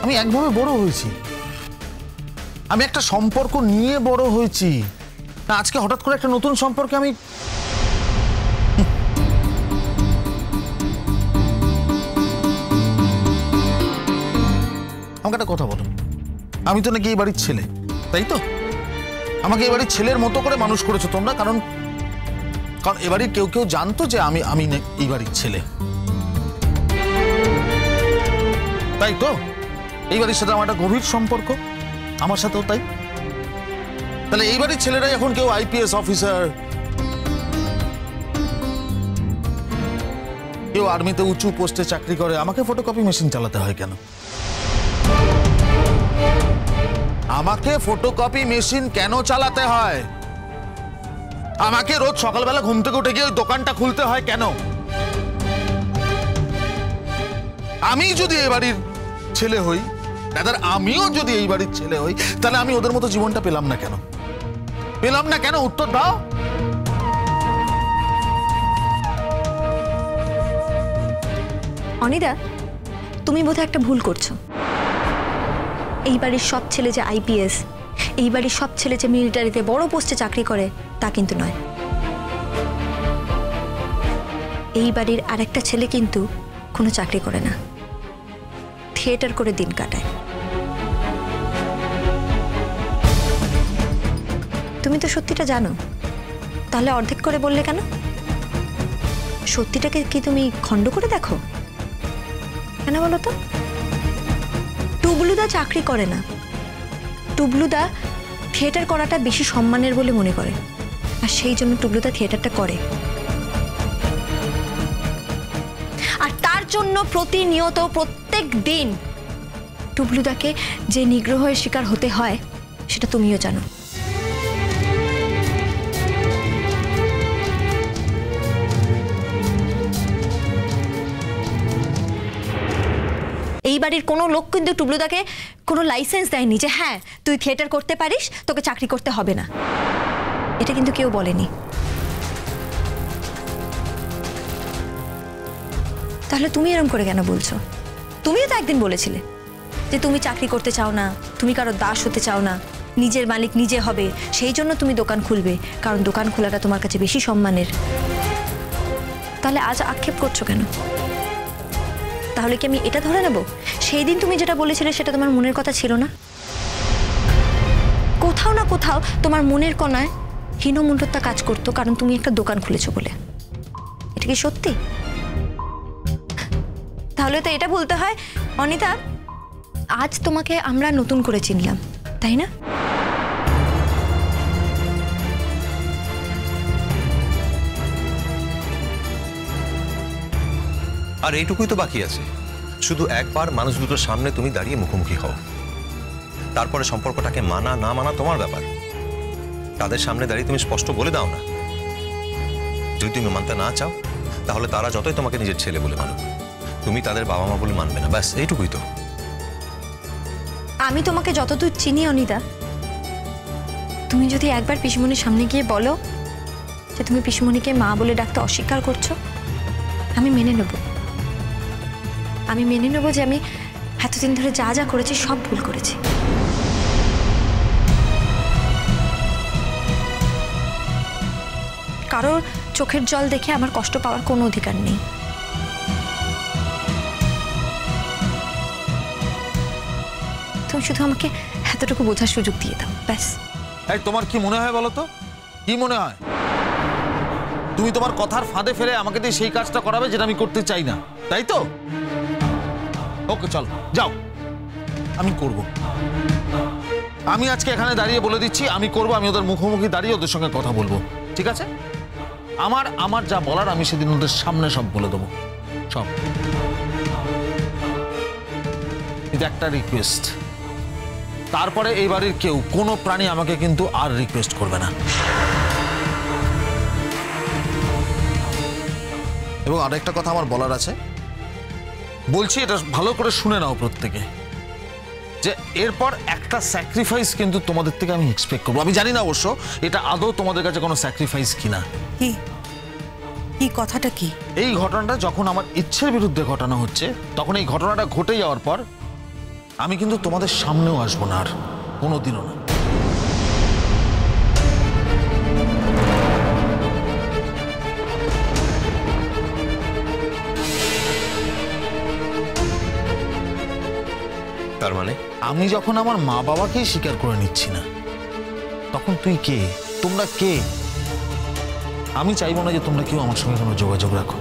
আমি একভাবে বড় হয়েছি, আমি একটা সম্পর্ক নিয়ে বড় হয়েছি। না আজকে হঠাৎ করে একটা নতুন সম্পর্কে আমি আমাকে একটা কথা বলো, আমি তো নাকি এই বাড়ির ছেলে, তাই তো? আমাকে এই বাড়ির ছেলের মতো করে মানুষ করেছো তোমরা, কারণ কারণ এ বাড়ির কেউ কেউ জানতো যে আমি আমি এই বাড়ির ছেলে, তাই তো? এই বাড়ির সাথে আমার একটা গভীর সম্পর্ক, আমার সাথেও তাই। তাহলে এই বাড়ির ছেলেরা এখন কেউ আইপিএস অফিসার, কেউ আর্মিতে উঁচু পোস্টে চাকরি করে, আমাকে ফটোকপি মেশিন চালাতে হয় কেন? আমাকে ফটোকপি মেশিন কেন চালাতে হয়? আমাকে রোজ সকালবেলা ঘুম থেকে উঠে গিয়ে ওই দোকানটা খুলতে হয় কেন? আমি যদি এই বাড়ির ছেলে হই, দাদার আমিও যদি এই বাড়ির ছেলে হই, তাহলে আমি ওদের মতো জীবনটা পেলাম না কেন? পেলাম না কেন? উত্তর দাও। অনিদা, তুমি বোধহয় একটা ভুল করছো। এই বাড়ির সব ছেলে যে আইপিএস, এই বাড়ির সব ছেলে যে মিলিটারিতে বড় পোস্টে চাকরি করে তা কিন্তু নয়। এই বাড়ির আরেকটা ছেলে কিন্তু কোনো চাকরি করে না, থিয়েটার করে দিন কাটায়। তুমি তো সত্যিটা জানো, তাহলে অর্ধেক করে বললে কেন? সত্যিটাকে কি তুমি খণ্ড করে দেখো? কেন বলো তো? টুবলুদা চাকরি করে না, টুবলুদা থিয়েটার করাটা বেশি সম্মানের বলে মনে করে, আর সেই জন্য টুবলুদা থিয়েটারটা করে। আর তার জন্য প্রতিনিয়ত প্রত্যেক দিন টুবলুদাকে যে নিগ্রহের শিকার হতে হয় সেটা তুমিও জানো। এই বাড়ির কোনো লোক কিন্তু টুবলুদাকে কোনো লাইসেন্স দেয়নি যে হ্যাঁ তুই থিয়েটার করতে পারিস, তোকে চাকরি করতে হবে না, এটা কিন্তু কেউ বলেনি। তাহলে তুমি এরকম করে কেন বলছো? তুমিও তো একদিন বলেছিলে যে তুমি চাকরি করতে চাও না, তুমি কারো দাস হতে চাও না, নিজের মালিক নিজে হবে, সেই জন্য তুমি দোকান খুলবে, কারণ দোকান খোলাটা তোমার কাছে বেশি সম্মানের। তাহলে আজ আক্ষেপ করছো কেন? তাহলে কি আমি এটা ধরে নেব সেই দিন তুমি যেটা বলেছিলে সেটা তোমার মনের কথা ছিল না? কোথাও না কোথাও তোমার মনের কণায় হীনমন্যতা কাজ করতো, কারণ তুমি একটা দোকান খুলেছো বলে। এটা কি সত্যি? তাহলে তো এটা বলতে হয় অনিতা, আজ তোমাকে আমরা নতুন করে চিনলাম, তাই না? আর এইটুকুই তো বাকি আছে, শুধু একবার মানুষ দুটোর সামনে তুমি দাঁড়িয়ে মুখোমুখি হও, তারপরে সম্পর্কটাকে মানা না মানা তোমার ব্যাপার। তাদের সামনে দাঁড়িয়ে তুমি স্পষ্ট বলে দাও না, যদি তুমি মানতে না চাও তাহলে তারা যতই তোমাকে নিজের ছেলে বলে মানুক, তুমি তাদের বাবা মা বলে মানবে না, ব্যাস এইটুকুই তো। আমি তোমাকে যতদূর চিনি অনিতা, তুমি যদি একবার পিসমণির সামনে গিয়ে বলো যে তুমি পিসমণিকে মা বলে ডাকতে অস্বীকার করছো, আমি মেনে নেব। আমি মেনে নেব যে আমি এতদিন ধরে যা যা করেছি সব ভুল করেছি। কারোর চোখের জল দেখে আমার কষ্ট পাওয়ার কোনো অধিকার নেই। তুমি শুধু আমাকে এতটুকু বোঝার সুযোগ দিয়ে দাও, ব্যাস। এই তোমার কি মনে হয় বলো তো? কি মনে হয়? তুমি তোমার কথার ফাঁদে ফেলে আমাকে দিয়ে সেই কাজটা করাবে যেটা আমি করতে চাই না, তাই তো? ওকে চলো যাও, আমি করব। আমি আজকে এখানে দাঁড়িয়ে বলে দিচ্ছি আমি করব, আমি ওদের মুখোমুখি দাঁড়িয়ে ওদের সঙ্গে কথা বলবো, ঠিক আছে? আমার আমার যা বলার আমি সেদিন ওদের সামনে সব বলে দেবো, সব। এটা একটা রিকোয়েস্ট, তারপরে এই বাড়ির কেউ কোনো প্রাণী আমাকে কিন্তু আর রিকোয়েস্ট করবে না। এবং আরেকটা কথা আমার বলার আছে, বলছি এটা ভালো করে শুনে নাও প্রত্যেকে, যে এরপর একটা স্যাক্রিফাইস কিন্তু তোমাদের থেকে আমি এক্সপেক্ট করবো। আমি জানি না অবশ্য এটা আদৌ তোমাদের কাছে কোনো স্যাক্রিফাইস কিনা। কি কি কথাটা কি? এই ঘটনাটা যখন আমার ইচ্ছের বিরুদ্ধে ঘটানো হচ্ছে, তখন এই ঘটনাটা ঘটে যাওয়ার পর আমি কিন্তু তোমাদের সামনেও আসবো না, আর কোনোদিনও না। তার মানে আমি যখন আমার মা বাবাকেই স্বীকার করে নিচ্ছি না, তখন তুই কে, তোমরা কে? আমি চাইবো না যে তোমরা কেউ আমার সঙ্গে কোনো যোগাযোগ রাখো।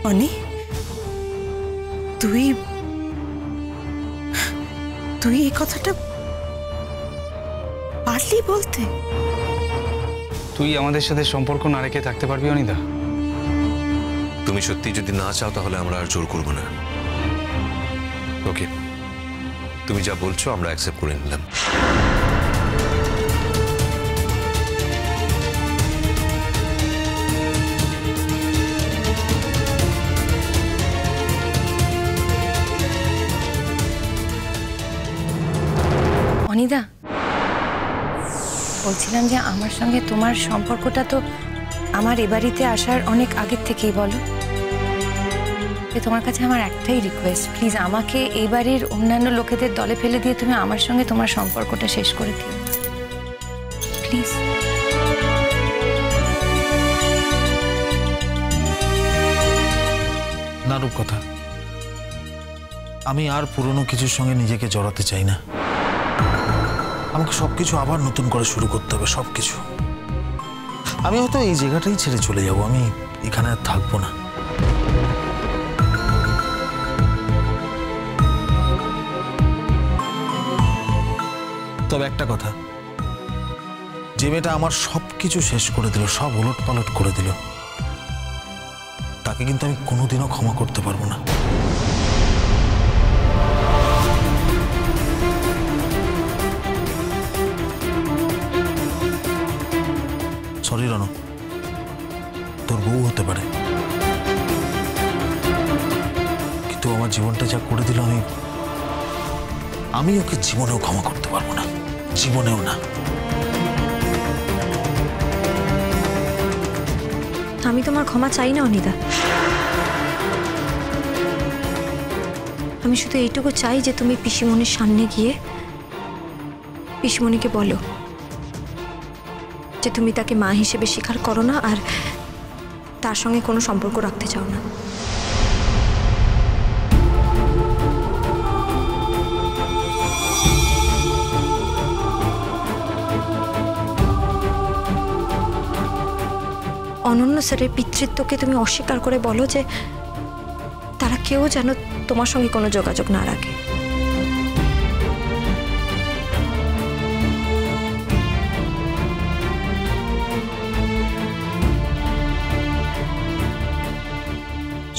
অনি, তুই তুই এই কথাটা পারলি বলতে? তুই আমাদের সাথে সম্পর্ক না রেখে থাকতে পারবি অনিদা? তুমি সত্যি যদি না চাও তাহলে আমরা আর জোর করবো না। ওকে, তুমি যা বলছো আমরা অ্যাকসেপ্ট করে নিলাম। অনিদা, বলছিলাম যে আমার সঙ্গে তোমার সম্পর্কটা তো আমার এ বাড়িতে আসার অনেক আগের থেকেই, বলো। তোমার কাছে আমার একটাই রিকোয়েস্ট, প্লিজ আমাকে এই বাড়ির অন্যান্য লোকেদের দলে ফেলে দিয়ে তুমি আমার সঙ্গে তোমার সম্পর্কটা শেষ করে দিও, প্লিজ। না রূপকথা, আমি আর পুরনো কিছুর সঙ্গে নিজেকে জড়াতে চাই না। আমাকে সবকিছু আবার নতুন করে শুরু করতে হবে, সবকিছু। আমি হয়তো এই জায়গাটাই ছেড়ে চলে যাব, আমি এখানে আর থাকবো না। তবে একটা কথা, যে মেয়েটা আমার সবকিছু শেষ করে দিল, সব উলট পালট করে দিল, তাকে কিন্তু আমি কোনোদিনও ক্ষমা করতে পারবো না। সরি রণ, তোর বউ হতে পারে, কিন্তু আমার জীবনটা যা করে দিল, আমি ওকে জীবনেও ক্ষমা করতে পারবো না, জীবনেও না। আমি তোমার ক্ষমা চাই না অনিদা, আমি শুধু এইটুকু চাই যে তুমি পিসিমণির সামনে গিয়ে পিসিমণিকে বলো যে তুমি তাকে মা হিসেবে স্বীকার করো না আর তার সঙ্গে কোনো সম্পর্ক রাখতে চাও না। অনন্য স্যারের পিতৃত্বকে তুমি অস্বীকার করে বলো যে তারা কেউ যেন তোমার সঙ্গে কোনো যোগাযোগ না রাখে।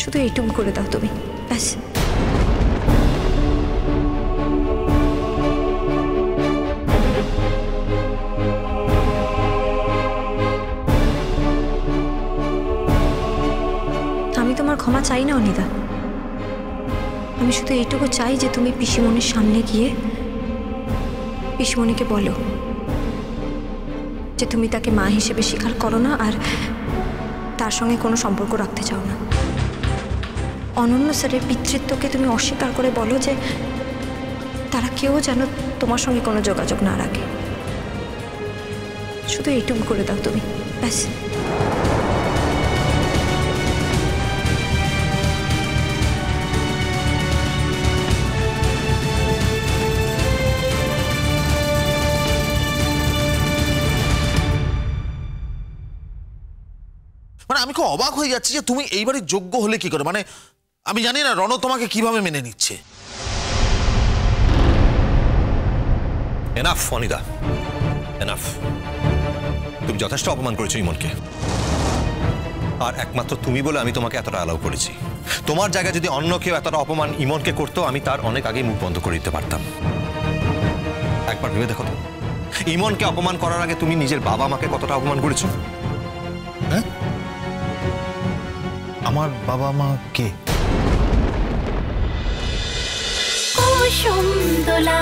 শুধু এইটুকু করে দাও তুমি, ব্যাস। আমি তোমার ক্ষমা চাই না অনিদা, আমি শুধু এইটুকু চাই যে তুমি পিসিমণির সামনে গিয়ে পিসিমণিকে বলো যে তুমি তাকে মা হিসেবে স্বীকার করো না আর তার সঙ্গে কোনো সম্পর্ক রাখতে চাও না। অনন্য স্যারের পিতৃত্বকে তুমি অস্বীকার করে বলো যে তারা কেউ যেন তোমার সঙ্গে কোনো যোগাযোগ না রাখে। শুধু এইটুকু করে দাও তুমি, ব্যাস। মানে আমি খুব অবাক হয়ে যাচ্ছি যে তুমি এইবারই যোগ্য হলে কি করে। মানে আমি জানি না রণ তোমাকে কিভাবে মেনে নিচ্ছে। এনাফ অনিদা, এনাফ। তুমি যথেষ্ট অপমান করেছো ইমনকে, আর একমাত্র তুমি বলে আমি তোমাকে এতটা অ্যালাউ করেছি। তোমার জায়গায় যদি অন্য কেউ এতটা অপমান ইমনকে করতো, আমি তার অনেক আগেই মুখ বন্ধ করে দিতে পারতাম। একবার ভেবে দেখো তো, ইমনকে অপমান করার আগে তুমি নিজের বাবা মাকে কতটা অপমান করেছো। হ্যাঁ, আমার বাবা মা কে? কুসুম দোলা।